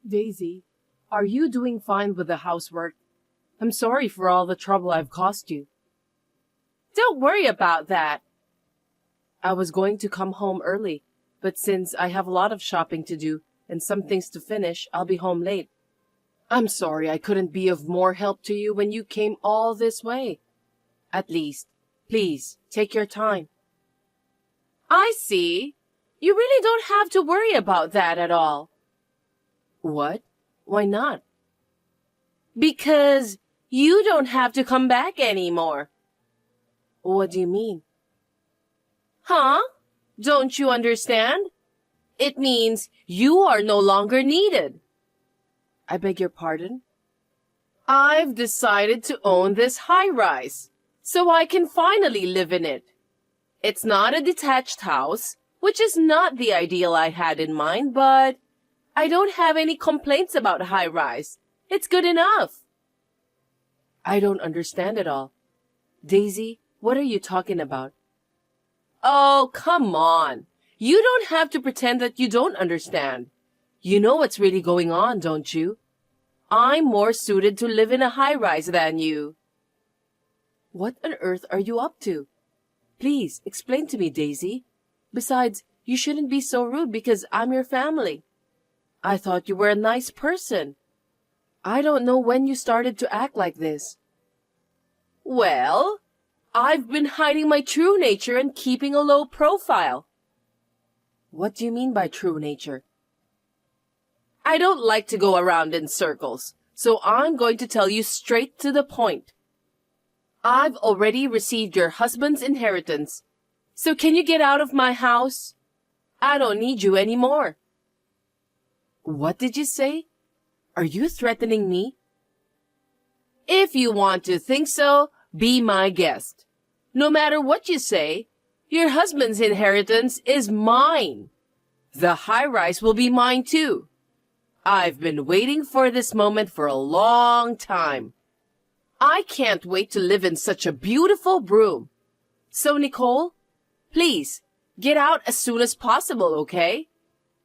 Daisy, are you doing fine with the housework? I'm sorry for all the trouble I've caused you. Don't worry about that. I was going to come home early, but since I have a lot of shopping to do and some things to finish, I'll be home late. I'm sorry I couldn't be of more help to you when you came all this way. At least, please, take your time. I see. You really don't have to worry about that at all. What? Why not? Because you don't have to come back anymore. What do you mean? Huh? Don't you understand? It means you are no longer needed. I beg your pardon? I've decided to own this high-rise, so I can finally live in it. It's not a detached house, which is not the ideal I had in mind, but I don't have any complaints about high-rise. It's good enough. I don't understand it all. Daisy, what are you talking about? Oh, come on. You don't have to pretend that you don't understand. You know what's really going on, don't you? I'm more suited to live in a high-rise than you. What on earth are you up to? Please, explain to me, Daisy. Besides, you shouldn't be so rude because I'm your family. I thought you were a nice person. I don't know when you started to act like this. Well, I've been hiding my true nature and keeping a low profile. What do you mean by true nature? I don't like to go around in circles, so I'm going to tell you straight to the point. I've already received your husband's inheritance, so can you get out of my house? I don't need you anymore. What did you say? Are you threatening me? If you want to think so, be my guest. No matter what you say, your husband's inheritance is mine. The high-rise will be mine too. I've been waiting for this moment for a long time. I can't wait to live in such a beautiful room. So, Nicole, please, get out as soon as possible, okay?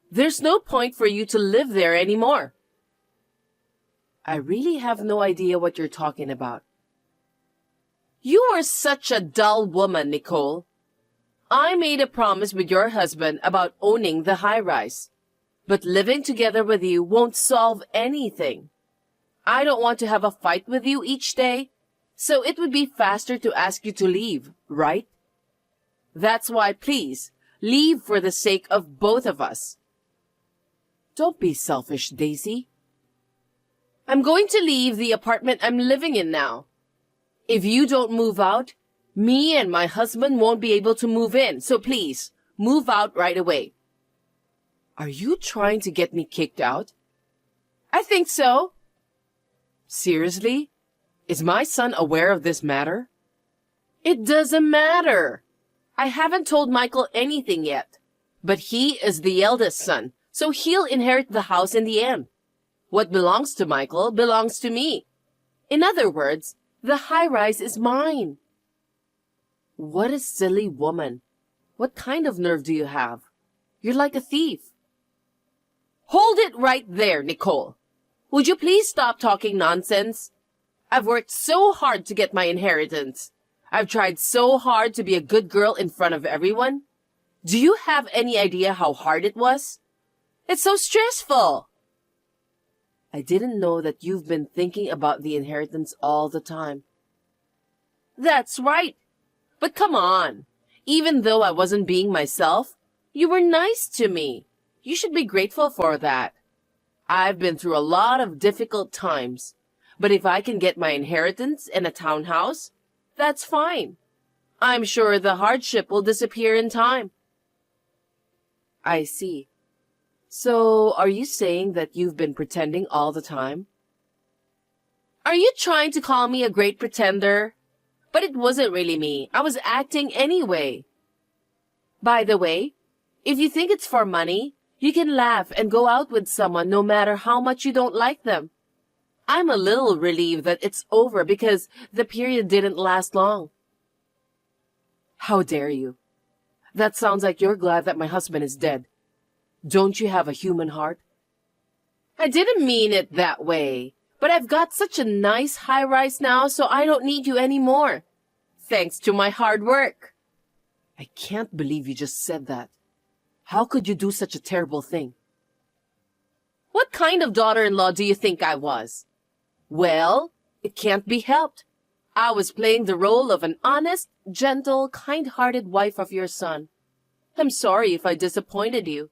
There's no point for you to live there anymore. I really have no idea what you're talking about. You are such a dull woman, Nicole. I made a promise with your husband about owning the high-rise. But living together with you won't solve anything. I don't want to have a fight with you each day, so it would be faster to ask you to leave, right? That's why, please, leave for the sake of both of us. Don't be selfish, Daisy. I'm going to leave the apartment I'm living in now. If you don't move out, me and my husband won't be able to move in, so please, move out right away. Are you trying to get me kicked out? I think so. Seriously? Is my son aware of this matter? It doesn't matter. I haven't told Michael anything yet, but he is the eldest son, so he'll inherit the house in the end. What belongs to Michael belongs to me. In other words, the high-rise is mine. What a silly woman. What kind of nerve do you have? You're like a thief. Hold it right there, Nicole. Would you please stop talking nonsense? I've worked so hard to get my inheritance. I've tried so hard to be a good girl in front of everyone. Do you have any idea how hard it was? It's so stressful. I didn't know that you've been thinking about the inheritance all the time. That's right. But come on. Even though I wasn't being myself, you were nice to me. You should be grateful for that. I've been through a lot of difficult times, but if I can get my inheritance and a townhouse, that's fine. I'm sure the hardship will disappear in time. I see. So, are you saying that you've been pretending all the time? Are you trying to call me a great pretender? But it wasn't really me. I was acting anyway. By the way, if you think it's for money, you can laugh and go out with someone no matter how much you don't like them. I'm a little relieved that it's over because the period didn't last long. How dare you? That sounds like you're glad that my husband is dead. Don't you have a human heart? I didn't mean it that way, but I've got such a nice high-rise now, so I don't need you anymore. Thanks to my hard work. I can't believe you just said that. How could you do such a terrible thing? What kind of daughter-in-law do you think I was? Well, it can't be helped. I was playing the role of an honest, gentle, kind-hearted wife of your son. I'm sorry if I disappointed you.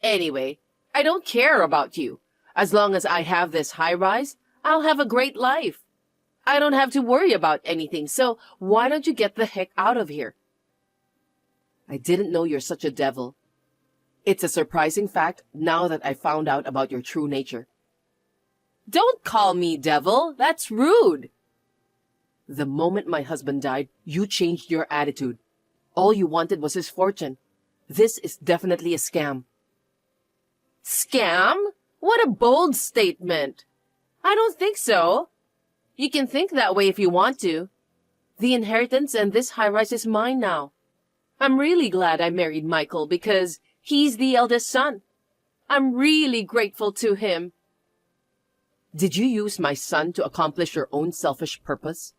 Anyway, I don't care about you. As long as I have this high-rise, I'll have a great life. I don't have to worry about anything, so why don't you get the heck out of here? I didn't know you're such a devil. It's a surprising fact now that I found out about your true nature. Don't call me devil. That's rude. The moment my husband died, you changed your attitude. All you wanted was his fortune. This is definitely a scam. Scam? What a bold statement. I don't think so. You can think that way if you want to. The inheritance and this high-rise is mine now. I'm really glad I married Michael because he's the eldest son. I'm really grateful to him. Did you use my son to accomplish your own selfish purpose?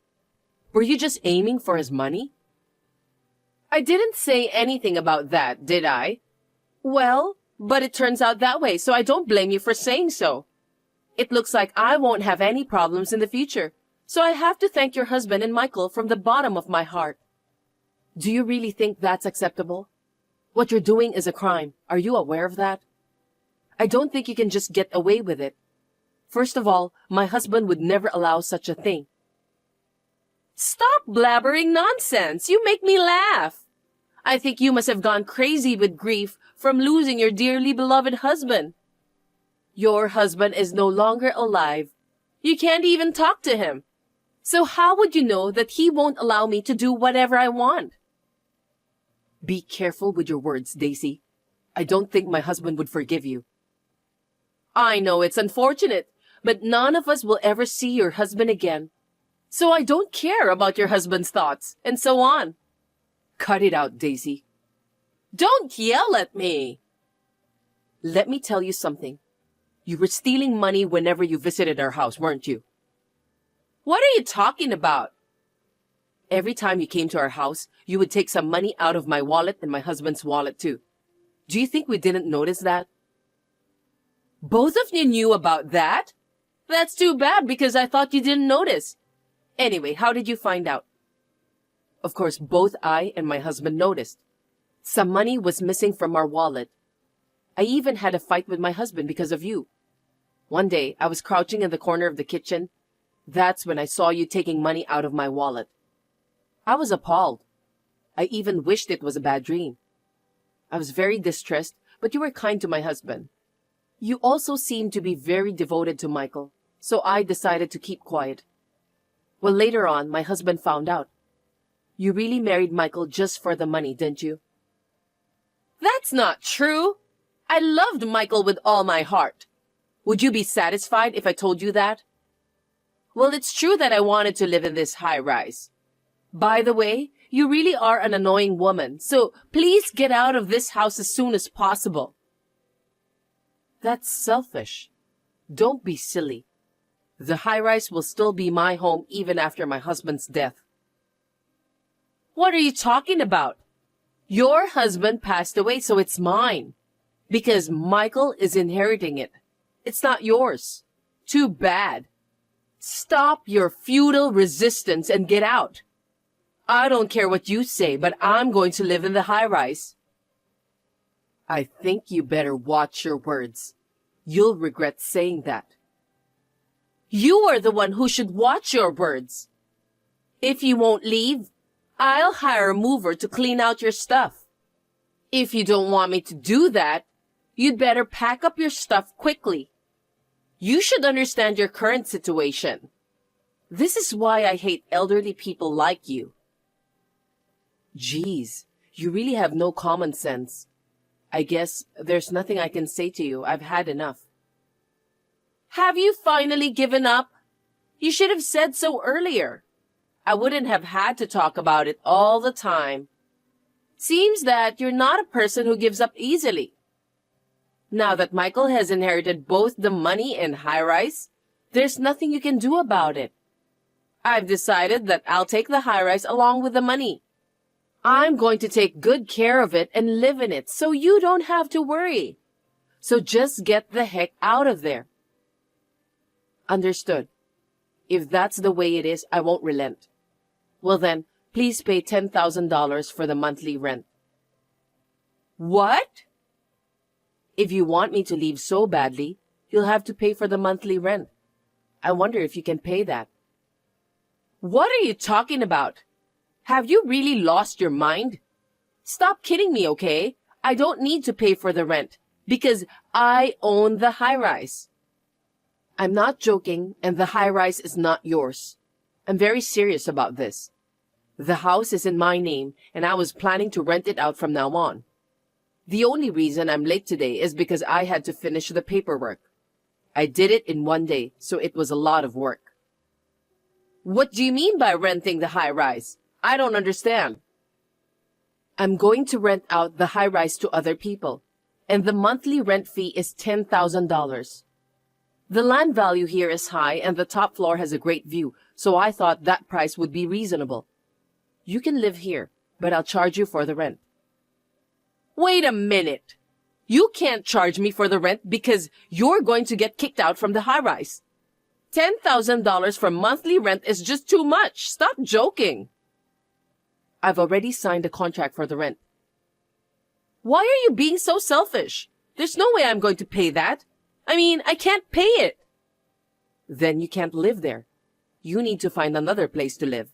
Were you just aiming for his money? I didn't say anything about that, did I? Well, but it turns out that way, so I don't blame you for saying so. It looks like I won't have any problems in the future, so I have to thank your husband and Michael from the bottom of my heart. Do you really think that's acceptable? What you're doing is a crime. Are you aware of that? I don't think you can just get away with it. First of all, my husband would never allow such a thing. Stop blabbering nonsense. You make me laugh. I think you must have gone crazy with grief from losing your dearly beloved husband. Your husband is no longer alive. You can't even talk to him. So how would you know that he won't allow me to do whatever I want? Be careful with your words, Daisy. I don't think my husband would forgive you. I know it's unfortunate, but none of us will ever see your husband again. So I don't care about your husband's thoughts, and so on. Cut it out, Daisy. Don't yell at me. Let me tell you something. You were stealing money whenever you visited our house, weren't you? What are you talking about? Every time you came to our house, you would take some money out of my wallet and my husband's wallet too. Do you think we didn't notice that? Both of you knew about that? That's too bad because I thought you didn't notice. Anyway, how did you find out? Of course, both I and my husband noticed. Some money was missing from our wallet. I even had a fight with my husband because of you. One day, I was crouching in the corner of the kitchen. That's when I saw you taking money out of my wallet. I was appalled. I even wished it was a bad dream. I was very distressed, but you were kind to my husband. You also seemed to be very devoted to Michael, so I decided to keep quiet. Well, later on, my husband found out. You really married Michael just for the money, didn't you? That's not true. I loved Michael with all my heart. Would you be satisfied if I told you that? Well, it's true that I wanted to live in this high-rise. By the way, you really are an annoying woman, so please get out of this house as soon as possible. That's selfish. Don't be silly. The high-rise will still be my home even after my husband's death. What are you talking about? Your husband passed away, so it's mine. Because Michael is inheriting it. It's not yours. Too bad. Stop your futile resistance and get out. I don't care what you say, but I'm going to live in the high-rise. I think you better watch your words. You'll regret saying that. You are the one who should watch your words. If you won't leave, I'll hire a mover to clean out your stuff. If you don't want me to do that, you'd better pack up your stuff quickly. You should understand your current situation. This is why I hate elderly people like you. Geez, you really have no common sense. I guess there's nothing I can say to you. I've had enough. Have you finally given up? You should have said so earlier. I wouldn't have had to talk about it all the time. Seems that you're not a person who gives up easily. Now that Michael has inherited both the money and high-rise, there's nothing you can do about it. I've decided that I'll take the high-rise along with the money. I'm going to take good care of it and live in it so you don't have to worry. So just get the heck out of there. Understood. If that's the way it is, I won't relent. Well then, please pay $10,000 for the monthly rent. What? If you want me to leave so badly, you'll have to pay for the monthly rent. I wonder if you can pay that. What are you talking about? Have you really lost your mind? Stop kidding me, okay? I don't need to pay for the rent because I own the high-rise. I'm not joking, and the high-rise is not yours. I'm very serious about this. The house is in my name, and I was planning to rent it out from now on. The only reason I'm late today is because I had to finish the paperwork. I did it in one day, so it was a lot of work. What do you mean by renting the high-rise? I don't understand. I'm going to rent out the high-rise to other people, and the monthly rent fee is $10,000. The land value here is high, and the top floor has a great view, so I thought that price would be reasonable. You can live here, but I'll charge you for the rent. Wait a minute. You can't charge me for the rent because you're going to get kicked out from the high-rise. $10,000 for monthly rent is just too much. Stop joking. I've already signed a contract for the rent. Why are you being so selfish? There's no way I'm going to pay that. I mean, I can't pay it. Then you can't live there. You need to find another place to live.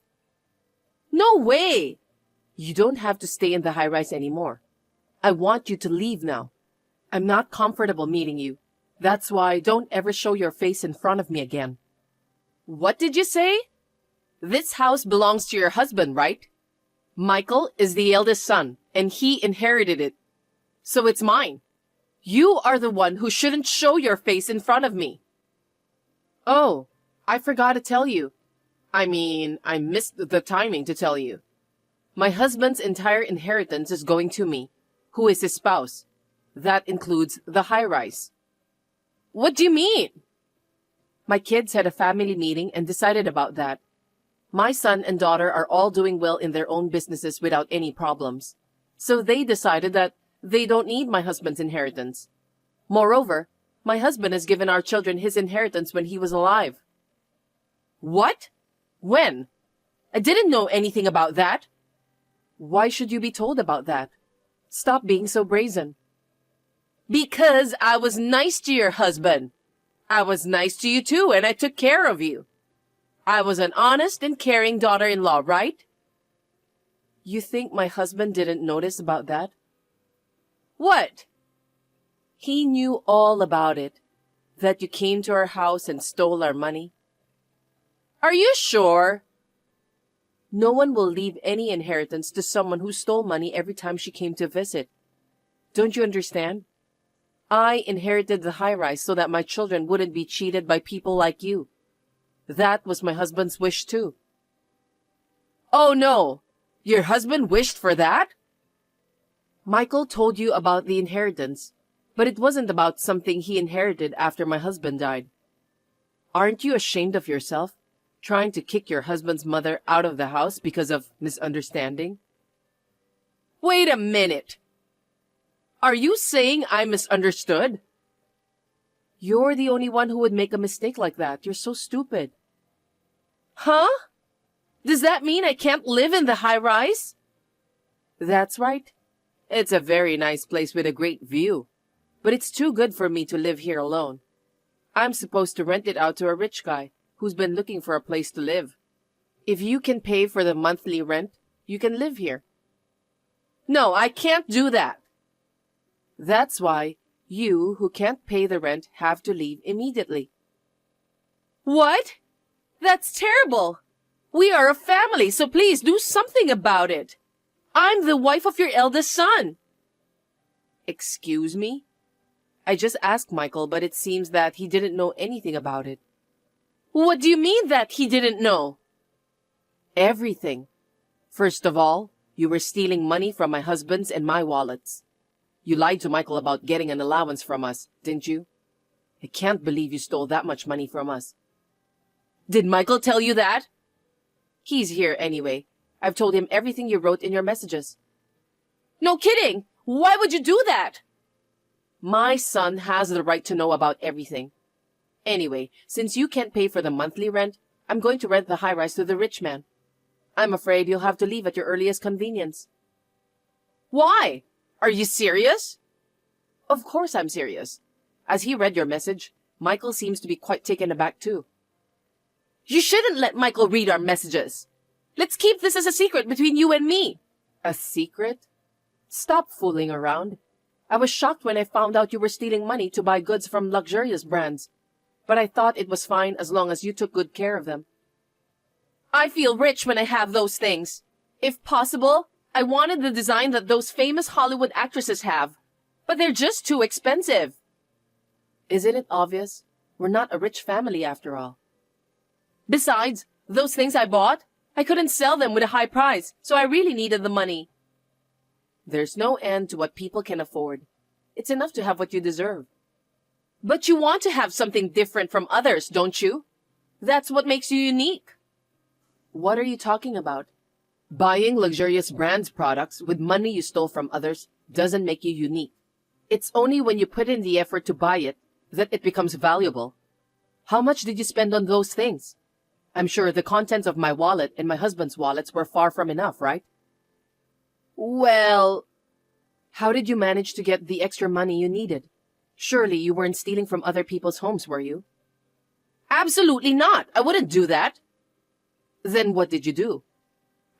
No way! You don't have to stay in the high-rise anymore. I want you to leave now. I'm not comfortable meeting you. That's why don't ever show your face in front of me again. What did you say? This house belongs to your husband, right? Michael is the eldest son, and he inherited it. So it's mine. You are the one who shouldn't show your face in front of me. Oh, I forgot to tell you. I missed the timing to tell you. My husband's entire inheritance is going to me, who is his spouse. That includes the high-rise. What do you mean? My kids had a family meeting and decided about that. My son and daughter are all doing well in their own businesses without any problems. So they decided that they don't need my husband's inheritance. Moreover, my husband has given our children his inheritance when he was alive. What? When? I didn't know anything about that. Why should you be told about that? Stop being so brazen. Because I was nice to your husband. I was nice to you too, and I took care of you. I was an honest and caring daughter-in-law, right? You think my husband didn't notice about that? What? He knew all about it. That you came to our house and stole our money. Are you sure? No one will leave any inheritance to someone who stole money every time she came to visit. Don't you understand? I inherited the high-rise so that my children wouldn't be cheated by people like you. That was my husband's wish too. Oh no! Your husband wished for that? Michael told you about the inheritance, but it wasn't about something he inherited after my husband died. Aren't you ashamed of yourself, trying to kick your husband's mother out of the house because of misunderstanding? Wait a minute! Are you saying I misunderstood? You're the only one who would make a mistake like that. You're so stupid. Huh? Does that mean I can't live in the high-rise? That's right. It's a very nice place with a great view. But it's too good for me to live here alone. I'm supposed to rent it out to a rich guy who's been looking for a place to live. If you can pay for the monthly rent, you can live here. No, I can't do that. That's why you, who can't pay the rent, have to leave immediately. What? That's terrible. We are a family, so please do something about it. I'm the wife of your eldest son. Excuse me? I just asked Michael, but it seems that he didn't know anything about it. What do you mean that he didn't know? Everything. First of all, you were stealing money from my husband's and my wallets. You lied to Michael about getting an allowance from us, didn't you? I can't believe you stole that much money from us. Did Michael tell you that? He's here anyway. I've told him everything you wrote in your messages. No kidding! Why would you do that? My son has the right to know about everything. Anyway, since you can't pay for the monthly rent, I'm going to rent the high-rise to the rich man. I'm afraid you'll have to leave at your earliest convenience. Why? Are you serious? Of course I'm serious. As he read your message, Michael seems to be quite taken aback too. You shouldn't let Michael read our messages. Let's keep this as a secret between you and me. A secret? Stop fooling around. I was shocked when I found out you were stealing money to buy goods from luxurious brands. But I thought it was fine as long as you took good care of them. I feel rich when I have those things. If possible, I wanted the design that those famous Hollywood actresses have. But they're just too expensive. Isn't it obvious? We're not a rich family after all. Besides, those things I bought, I couldn't sell them with a high price, so I really needed the money. There's no end to what people can afford. It's enough to have what you deserve. But you want to have something different from others, don't you? That's what makes you unique. What are you talking about? Buying luxurious brands products with money you stole from others doesn't make you unique. It's only when you put in the effort to buy it that it becomes valuable. How much did you spend on those things? I'm sure the contents of my wallet and my husband's wallets were far from enough, right? Well, how did you manage to get the extra money you needed? Surely you weren't stealing from other people's homes, were you? Absolutely not. I wouldn't do that. Then what did you do?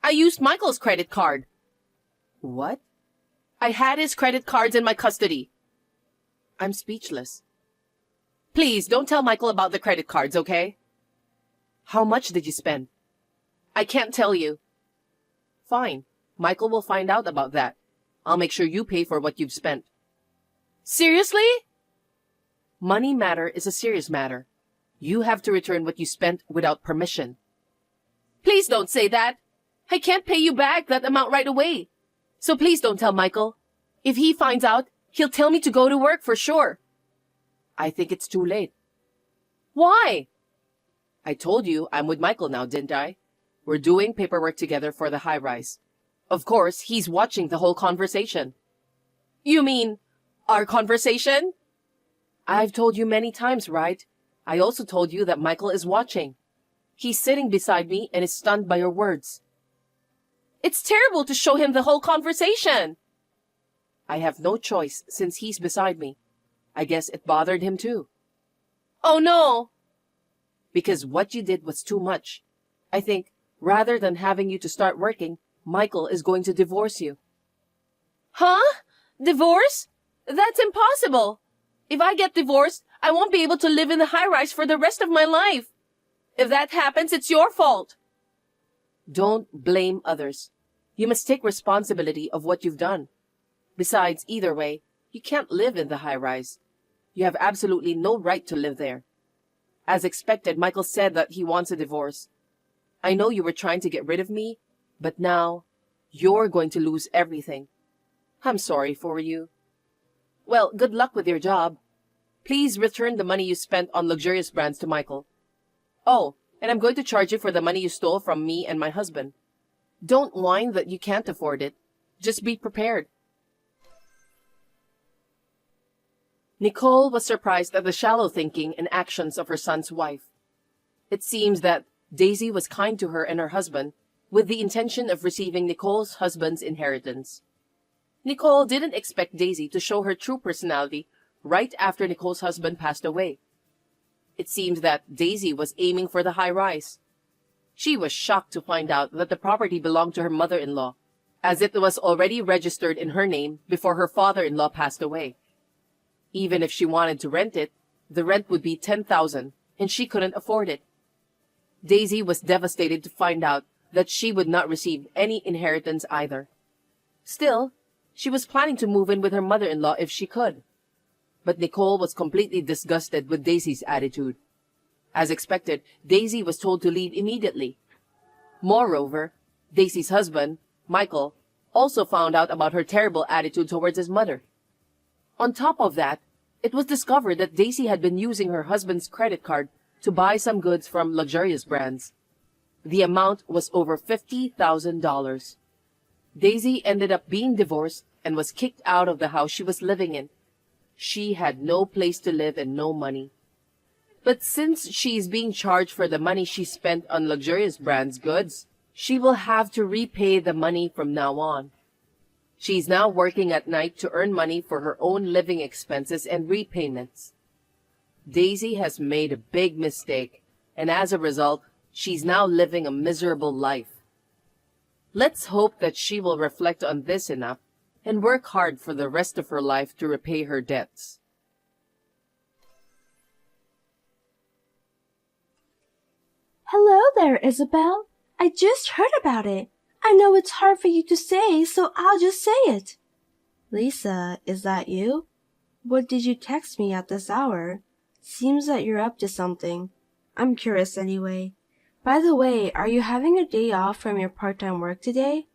I used Michael's credit card. What? I had his credit cards in my custody. I'm speechless. Please, don't tell Michael about the credit cards, okay? How much did you spend? I can't tell you. Fine. Michael will find out about that. I'll make sure you pay for what you've spent. Seriously? Money matter is a serious matter. You have to return what you spent without permission. Please don't say that. I can't pay you back that amount right away. So please don't tell Michael. If he finds out, he'll tell me to go to work for sure. I think it's too late. Why? I told you I'm with Michael now, didn't I? We're doing paperwork together for the high-rise. Of course, he's watching the whole conversation. You mean our conversation? I've told you many times, right? I also told you that Michael is watching. He's sitting beside me and is stunned by your words. It's terrible to show him the whole conversation. I have no choice since he's beside me. I guess it bothered him too. Oh no! Because what you did was too much. I think, rather than having you to start working, Michael is going to divorce you. Huh? Divorce? That's impossible. If I get divorced, I won't be able to live in the high-rise for the rest of my life. If that happens, it's your fault. Don't blame others. You must take responsibility of what you've done. Besides, either way, you can't live in the high-rise. You have absolutely no right to live there. As expected, Michael said that he wants a divorce. I know you were trying to get rid of me, but now you're going to lose everything. I'm sorry for you. Well, good luck with your job. Please return the money you spent on luxurious brands to Michael. Oh, and I'm going to charge you for the money you stole from me and my husband. Don't whine that you can't afford it. Just be prepared. Nicole was surprised at the shallow thinking and actions of her son's wife. It seems that Daisy was kind to her and her husband with the intention of receiving Nicole's husband's inheritance. Nicole didn't expect Daisy to show her true personality right after Nicole's husband passed away. It seems that Daisy was aiming for the high-rise. She was shocked to find out that the property belonged to her mother-in-law, as it was already registered in her name before her father-in-law passed away. Even if she wanted to rent it, the rent would be $10,000, and she couldn't afford it. Daisy was devastated to find out that she would not receive any inheritance either. Still, she was planning to move in with her mother-in-law if she could. But Nicole was completely disgusted with Daisy's attitude. As expected, Daisy was told to leave immediately. Moreover, Daisy's husband, Michael, also found out about her terrible attitude towards his mother. On top of that, it was discovered that Daisy had been using her husband's credit card to buy some goods from luxurious brands. The amount was over $50,000. Daisy ended up being divorced and was kicked out of the house she was living in. She had no place to live and no money. But since she is being charged for the money she spent on luxurious brands' goods, she will have to repay the money from now on. She's now working at night to earn money for her own living expenses and repayments. Daisy has made a big mistake, and as a result, she's now living a miserable life. Let's hope that she will reflect on this enough and work hard for the rest of her life to repay her debts. Hello there, Isabel. I just heard about it. I know it's hard for you to say, so I'll just say it. Lisa, is that you? What did you text me at this hour? Seems that you're up to something. I'm curious anyway. By the way, are you having a day off from your part-time work today?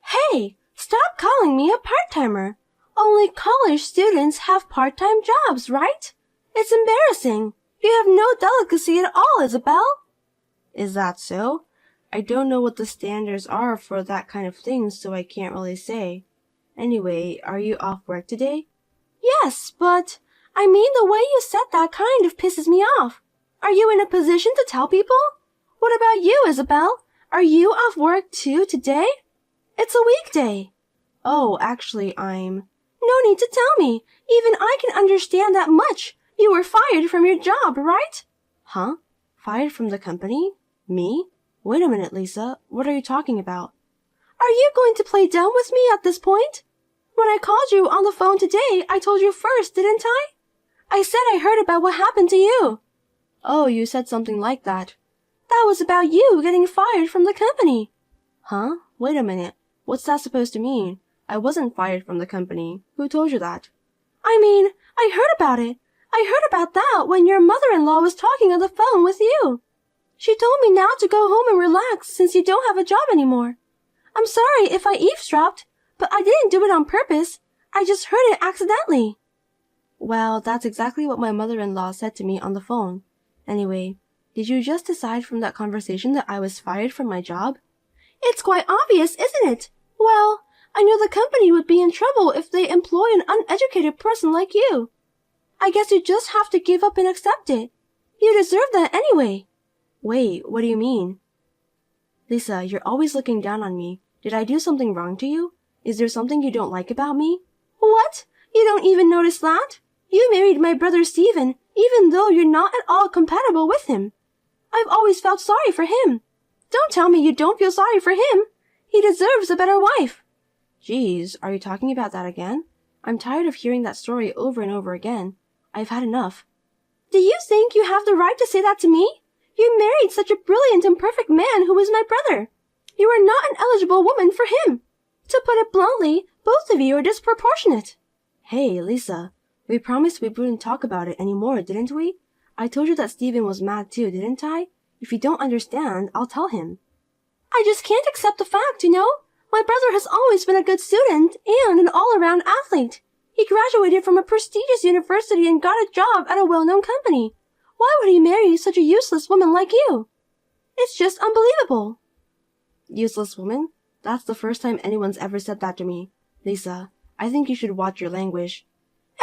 Hey, stop calling me a part-timer. Only college students have part-time jobs, right? It's embarrassing. You have no delicacy at all, Isabel. Is that so? I don't know what the standards are for that kind of thing, so I can't really say. Anyway, are you off work today? Yes, but I mean the way you said that kind of pisses me off. Are you in a position to tell people? What about you, Isabel? Are you off work too today? It's a weekday. Oh, actually, I'm... No need to tell me. Even I can understand that much. You were fired from your job, right? Huh? Fired from the company? Me? Wait a minute, Lisa. What are you talking about? Are you going to play dumb with me at this point? When I called you on the phone today, I told you first, didn't I? I said I heard about what happened to you. Oh, you said something like that. That was about you getting fired from the company. Huh? Wait a minute. What's that supposed to mean? I wasn't fired from the company. Who told you that? I mean, I heard about it. I heard about that when your mother-in-law was talking on the phone with you. She told me now to go home and relax since you don't have a job anymore. I'm sorry if I eavesdropped, but I didn't do it on purpose. I just heard it accidentally. Well, that's exactly what my mother-in-law said to me on the phone. Anyway, did you just decide from that conversation that I was fired from my job? It's quite obvious, isn't it? Well, I knew the company would be in trouble if they employ an uneducated person like you. I guess you just have to give up and accept it. You deserve that anyway. Wait, what do you mean? Lisa, you're always looking down on me. Did I do something wrong to you? Is there something you don't like about me? What? You don't even notice that? You married my brother Stephen, even though you're not at all compatible with him. I've always felt sorry for him. Don't tell me you don't feel sorry for him. He deserves a better wife. Geez, are you talking about that again? I'm tired of hearing that story over and over again. I've had enough. Do you think you have the right to say that to me? You married such a brilliant and perfect man who is my brother. You are not an eligible woman for him. To put it bluntly, both of you are disproportionate. Hey, Lisa, we promised we wouldn't talk about it anymore, didn't we? I told you that Stephen was mad too, didn't I? If you don't understand, I'll tell him. I just can't accept the fact, you know? My brother has always been a good student and an all-around athlete. He graduated from a prestigious university and got a job at a well-known company. Why would he marry such a useless woman like you? It's just unbelievable. Useless woman? That's the first time anyone's ever said that to me. Lisa, I think you should watch your language.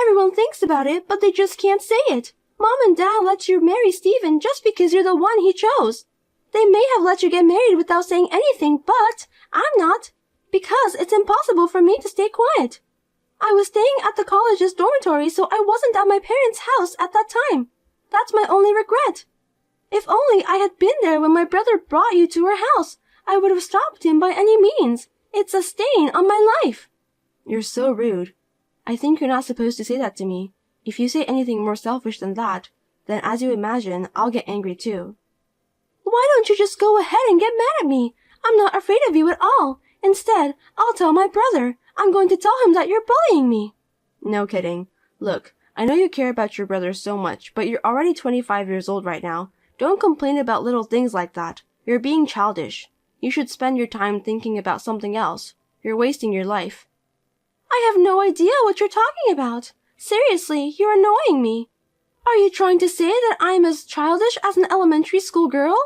Everyone thinks about it, but they just can't say it. Mom and Dad let you marry Stephen just because you're the one he chose. They may have let you get married without saying anything, but I'm not, because it's impossible for me to stay quiet. I was staying at the college's dormitory, so I wasn't at my parents' house at that time. That's my only regret. If only I had been there when my brother brought you to her house, I would have stopped him by any means. It's a stain on my life. You're so rude. I think you're not supposed to say that to me. If you say anything more selfish than that, then as you imagine, I'll get angry too. Why don't you just go ahead and get mad at me? I'm not afraid of you at all. Instead, I'll tell my brother. I'm going to tell him that you're bullying me. No kidding. Look, I know you care about your brother so much, but you're already 25 years old right now. Don't complain about little things like that. You're being childish. You should spend your time thinking about something else. You're wasting your life. I have no idea what you're talking about. Seriously, you're annoying me. Are you trying to say that I'm as childish as an elementary school girl?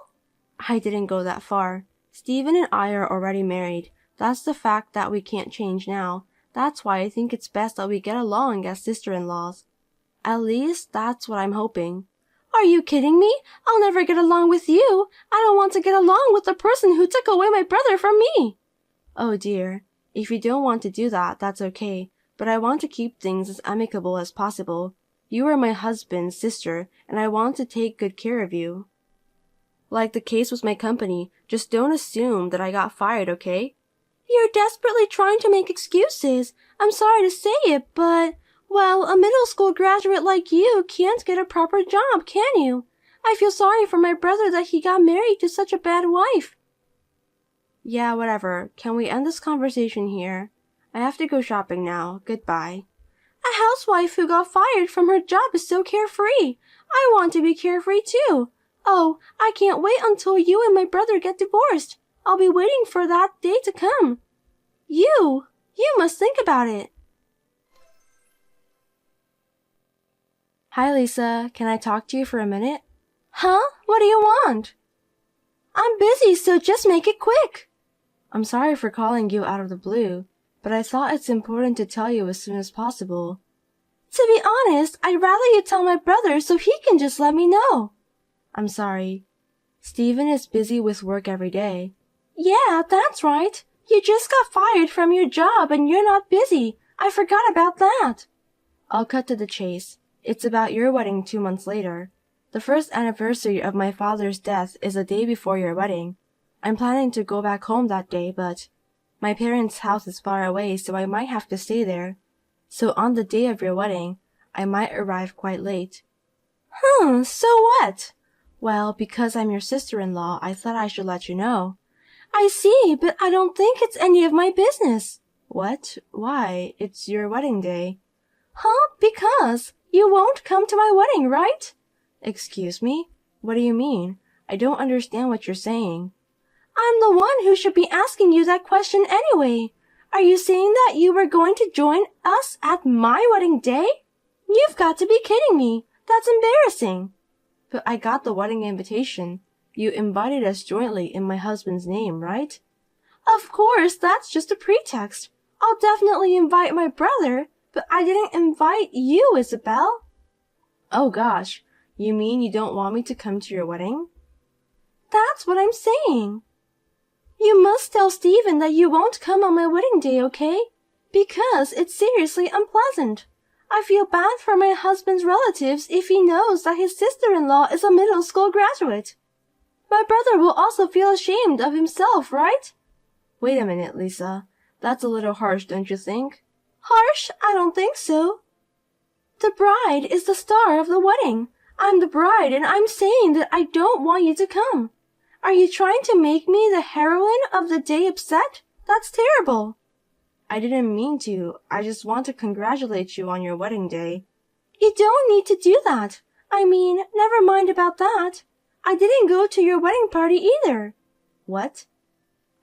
I didn't go that far. Steven and I are already married. That's the fact that we can't change now. That's why I think it's best that we get along as sister-in-laws. At least, that's what I'm hoping. Are you kidding me? I'll never get along with you. I don't want to get along with the person who took away my brother from me. Oh dear. If you don't want to do that, that's okay. But I want to keep things as amicable as possible. You are my husband's sister, and I want to take good care of you. Like the case with my company, just don't assume that I got fired, okay? You're desperately trying to make excuses. I'm sorry to say it, but, well, a middle school graduate like you can't get a proper job, can you? I feel sorry for my brother that he got married to such a bad wife. Yeah, whatever. Can we end this conversation here? I have to go shopping now. Goodbye. A housewife who got fired from her job is so carefree. I want to be carefree too. Oh, I can't wait until you and my brother get divorced. I'll be waiting for that day to come. You must think about it. Hi, Lisa. Can I talk to you for a minute? Huh? What do you want? I'm busy, so just make it quick. I'm sorry for calling you out of the blue, but I thought it's important to tell you as soon as possible. To be honest, I'd rather you tell my brother so he can just let me know. I'm sorry. Steven is busy with work every day. Yeah, that's right. You just got fired from your job and you're not busy. I forgot about that. I'll cut to the chase. It's about your wedding 2 months later. The first anniversary of my father's death is a day before your wedding. I'm planning to go back home that day, but my parents' house is far away, so I might have to stay there. So on the day of your wedding, I might arrive quite late. So what? Well, because I'm your sister-in-law, I thought I should let you know. I see, but I don't think it's any of my business. What? Why? It's your wedding day. Because you won't come to my wedding, right? Excuse me? What do you mean? I don't understand what you're saying. I'm the one who should be asking you that question anyway. Are you saying that you were going to join us at my wedding day? You've got to be kidding me. That's embarrassing. But I got the wedding invitation. You invited us jointly in my husband's name, right? Of course, that's just a pretext. I'll definitely invite my brother, but I didn't invite you, Isabel. Oh gosh, you mean you don't want me to come to your wedding? That's what I'm saying. You must tell Steven that you won't come on my wedding day, okay? Because it's seriously unpleasant. I feel bad for my husband's relatives if he knows that his sister-in-law is a middle school graduate. My brother will also feel ashamed of himself, right? Wait a minute, Lisa. That's a little harsh, don't you think? Harsh? I don't think so. The bride is the star of the wedding. I'm the bride, and I'm saying that I don't want you to come. Are you trying to make me the heroine of the day upset? That's terrible. I didn't mean to. I just want to congratulate you on your wedding day. You don't need to do that. I mean, never mind about that. I didn't go to your wedding party either. What?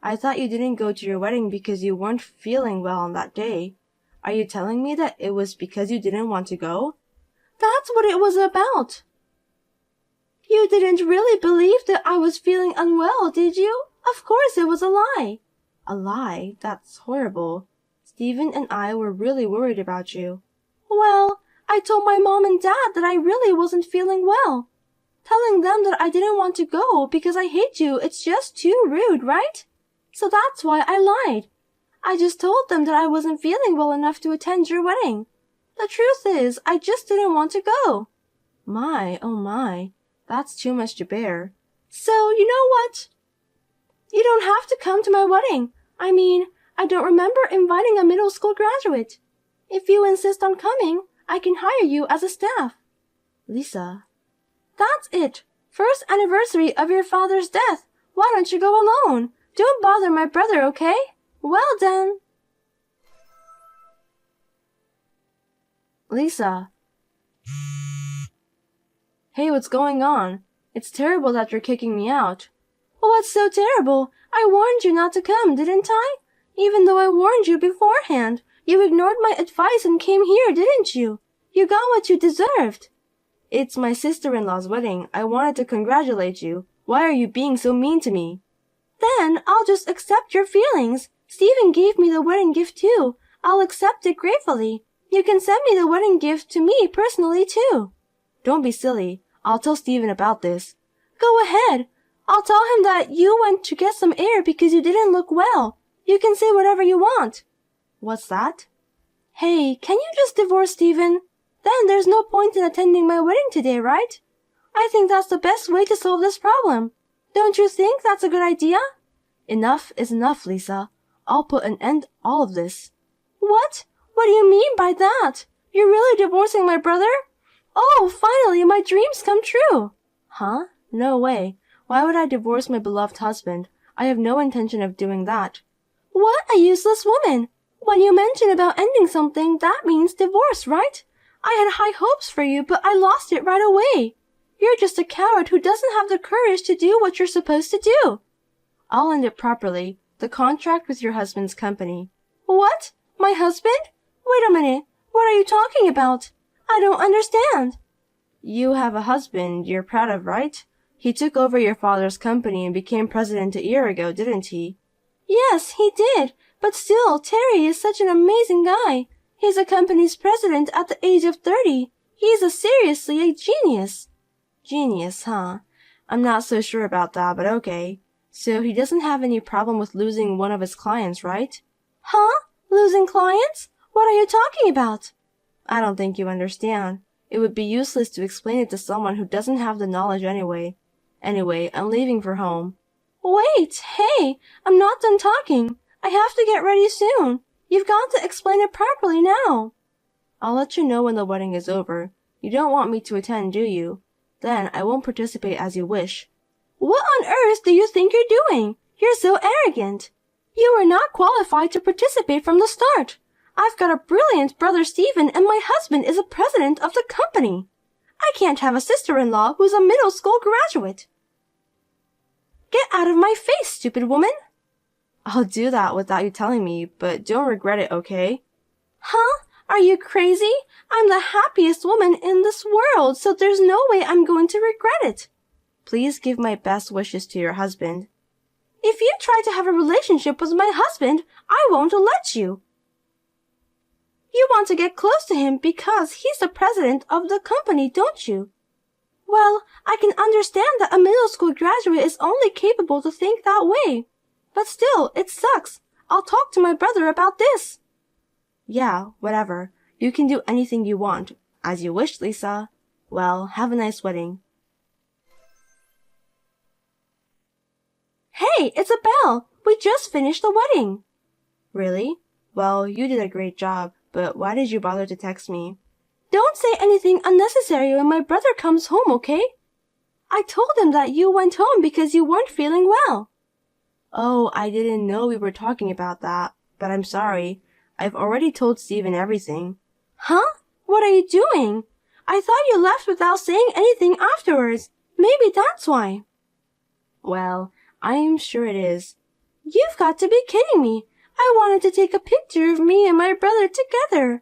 I thought you didn't go to your wedding because you weren't feeling well on that day. Are you telling me that it was because you didn't want to go? That's what it was about. You didn't really believe that I was feeling unwell, did you? Of course it was a lie. A lie? That's horrible. Steven and I were really worried about you. Well, I told my mom and dad that I really wasn't feeling well. Telling them that I didn't want to go because I hate you, it's just too rude, right? So that's why I lied. I just told them that I wasn't feeling well enough to attend your wedding. The truth is, I just didn't want to go. My, oh my, that's too much to bear. So, you know what? You don't have to come to my wedding. I mean, I don't remember inviting a middle school graduate. If you insist on coming, I can hire you as a staff. Lisa. That's it. First anniversary of your father's death. Why don't you go alone? Don't bother my brother, okay? Well then. Lisa. Hey, what's going on? It's terrible that you're kicking me out. What's so terrible? I warned you not to come, didn't I? Even though I warned you beforehand, you ignored my advice and came here, didn't you? You got what you deserved. It's my sister-in-law's wedding. I wanted to congratulate you. Why are you being so mean to me? Then I'll just accept your feelings. Stephen gave me the wedding gift too. I'll accept it gratefully. You can send me the wedding gift to me personally too. Don't be silly. I'll tell Stephen about this. Go ahead. I'll tell him that you went to get some air because you didn't look well. You can say whatever you want. What's that? Hey, can you just divorce Stephen? Then there's no point in attending my wedding today, right? I think that's the best way to solve this problem. Don't you think that's a good idea? Enough is enough, Lisa. I'll put an end to all of this. What? What do you mean by that? You're really divorcing my brother? Oh, finally, my dreams come true. Huh? No way. Why would I divorce my beloved husband? I have no intention of doing that. What a useless woman! When you mention about ending something, that means divorce, right? I had high hopes for you, but I lost it right away. You're just a coward who doesn't have the courage to do what you're supposed to do. I'll end it properly. The contract with your husband's company. What? My husband? Wait a minute. What are you talking about? I don't understand. You have a husband you're proud of, right? He took over your father's company and became president a year ago, didn't he? Yes, he did. But still, Terry is such an amazing guy. He's a company's president at the age of 30. He's seriously a genius. Genius, huh? I'm not so sure about that, but okay. So he doesn't have any problem with losing one of his clients, right? Huh? Losing clients? What are you talking about? I don't think you understand. It would be useless to explain it to someone who doesn't have the knowledge anyway. Anyway, I'm leaving for home. Wait, hey, I'm not done talking. I have to get ready soon. You've got to explain it properly now. I'll let you know when the wedding is over. You don't want me to attend, do you? Then I won't participate as you wish. What on earth do you think you're doing? You're so arrogant. You are not qualified to participate from the start. I've got a brilliant brother Stephen and my husband is a president of the company. I can't have a sister-in-law who's a middle school graduate. Get out of my face, stupid woman. I'll do that without you telling me, but don't regret it, okay? Huh? Are you crazy? I'm the happiest woman in this world, so there's no way I'm going to regret it. Please give my best wishes to your husband. If you try to have a relationship with my husband, I won't let you. You want to get close to him because he's the president of the company, don't you? Well, I can understand that a middle school graduate is only capable to think that way. But still, it sucks. I'll talk to my brother about this. Yeah, whatever. You can do anything you want. As you wish, Lisa. Well, have a nice wedding. Hey, Isabel! We just finished the wedding. Really? Well, you did a great job, but why did you bother to text me? Don't say anything unnecessary when my brother comes home, okay? I told him that you went home because you weren't feeling well. Oh, I didn't know we were talking about that, but I'm sorry. I've already told Stephen everything. Huh? What are you doing? I thought you left without saying anything afterwards. Maybe that's why. Well, I'm sure it is. You've got to be kidding me. I wanted to take a picture of me and my brother together.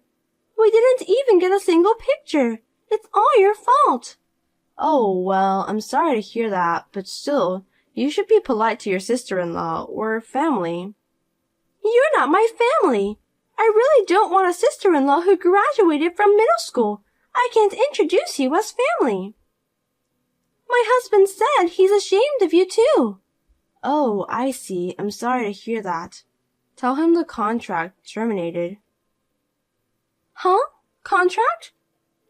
We didn't even get a single picture. It's all your fault. Oh, well, I'm sorry to hear that, but still, you should be polite to your sister-in-law or family. You're not my family. I really don't want a sister-in-law who graduated from middle school. I can't introduce you as family. My husband said he's ashamed of you too. Oh, I see. I'm sorry to hear that. Tell him the contract terminated. Huh? Contract?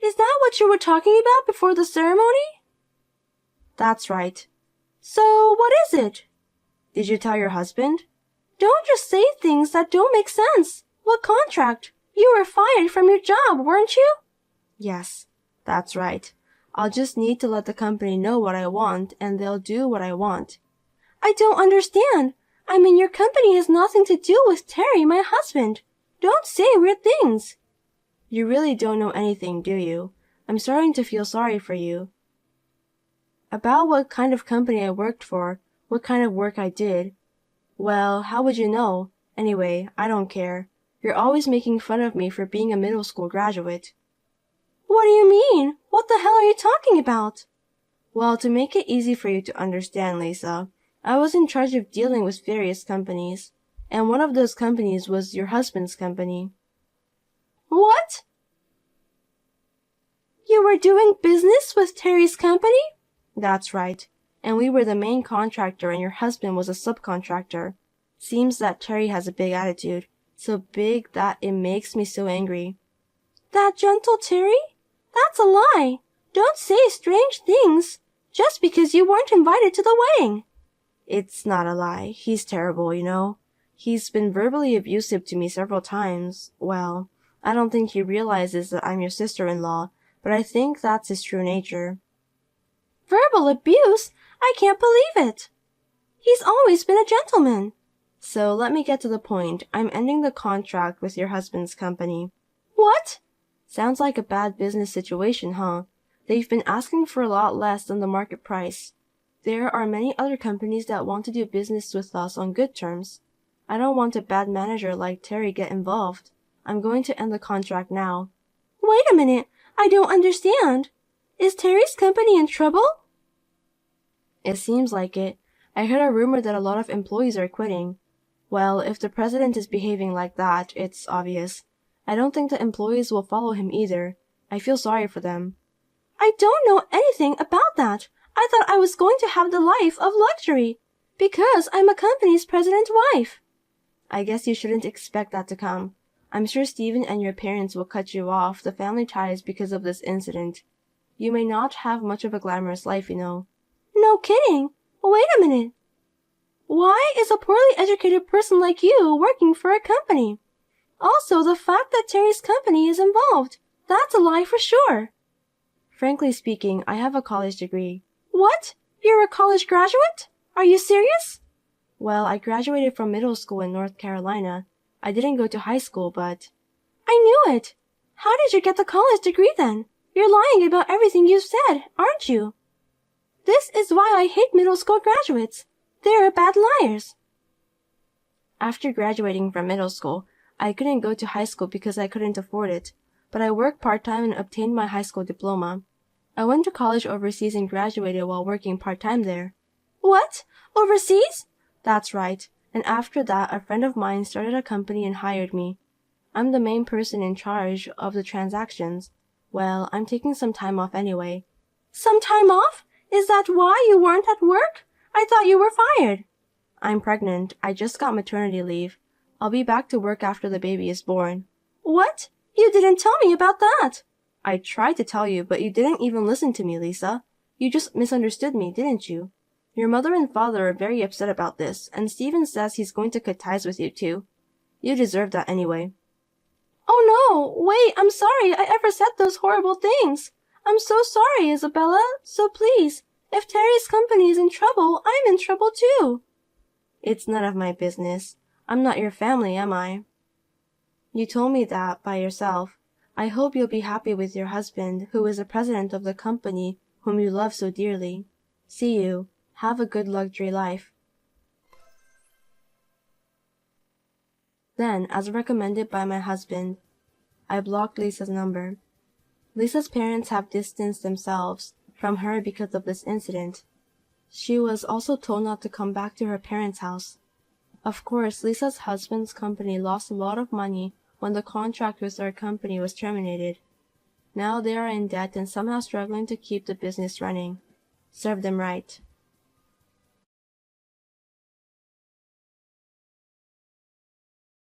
Is that what you were talking about before the ceremony? That's right. So, what is it? Did you tell your husband? Don't just say things that don't make sense. What contract? You were fired from your job, weren't you? Yes, that's right. I'll just need to let the company know what I want, and they'll do what I want. I don't understand. I mean, your company has nothing to do with Terry, my husband. Don't say weird things. You really don't know anything, do you? I'm starting to feel sorry for you. About what kind of company I worked for, what kind of work I did. Well, how would you know? Anyway, I don't care. You're always making fun of me for being a middle school graduate. What do you mean? What the hell are you talking about? Well, to make it easy for you to understand, Lisa, I was in charge of dealing with various companies, and one of those companies was your husband's company. What? You were doing business with Terry's company? That's right. And we were the main contractor and your husband was a subcontractor. Seems that Terry has a big attitude. So big that it makes me so angry. That gentle Terry? That's a lie. Don't say strange things just because you weren't invited to the wedding. It's not a lie. He's terrible, you know. He's been verbally abusive to me several times. Well, I don't think he realizes that I'm your sister-in-law, but I think that's his true nature. Verbal abuse? I can't believe it. He's always been a gentleman. So let me get to the point. I'm ending the contract with your husband's company. What? Sounds like a bad business situation, huh? They've been asking for a lot less than the market price. There are many other companies that want to do business with us on good terms. I don't want a bad manager like Terry get involved. I'm going to end the contract now. Wait a minute. I don't understand. Is Terry's company in trouble? It seems like it. I heard a rumor that a lot of employees are quitting. Well, if the president is behaving like that, it's obvious. I don't think the employees will follow him either. I feel sorry for them. I don't know anything about that. I thought I was going to have the life of luxury, because I'm a company's president's wife. I guess you shouldn't expect that to come. I'm sure Stephen and your parents will cut you off the family ties because of this incident. You may not have much of a glamorous life, you know. No kidding. Wait a minute. Why is a poorly educated person like you working for a company? Also, the fact that Terry's company is involved. That's a lie for sure. Frankly speaking, I have a college degree. What? You're a college graduate? Are you serious? Well, I graduated from middle school in North Carolina. I didn't go to high school, but... I knew it. How did you get the college degree then? You're lying about everything you've said, aren't you? This is why I hate middle school graduates. They're bad liars. After graduating from middle school, I couldn't go to high school because I couldn't afford it, but I worked part-time and obtained my high school diploma. I went to college overseas and graduated while working part-time there. What? Overseas? That's right. And after that, a friend of mine started a company and hired me. I'm the main person in charge of the transactions. Well, I'm taking some time off anyway. Some time off? Is that why you weren't at work? I thought you were fired. I'm pregnant. I just got maternity leave. I'll be back to work after the baby is born. What? You didn't tell me about that. I tried to tell you, but you didn't even listen to me, Lisa. You just misunderstood me, didn't you? Your mother and father are very upset about this, and Stephen says he's going to cut ties with you too. You deserve that anyway. Oh no, wait, I'm sorry I ever said those horrible things. I'm so sorry, Isabella, so please, if Terry's company is in trouble, I'm in trouble too. It's none of my business. I'm not your family, am I? You told me that by yourself. I hope you'll be happy with your husband, who is the president of the company whom you love so dearly. See you. Have a good luxury life. Then, as recommended by my husband, I blocked Lisa's number. Lisa's parents have distanced themselves from her because of this incident. She was also told not to come back to her parents' house. Of course, Lisa's husband's company lost a lot of money when the contract with our company was terminated. Now they are in debt and somehow struggling to keep the business running. Serve them right.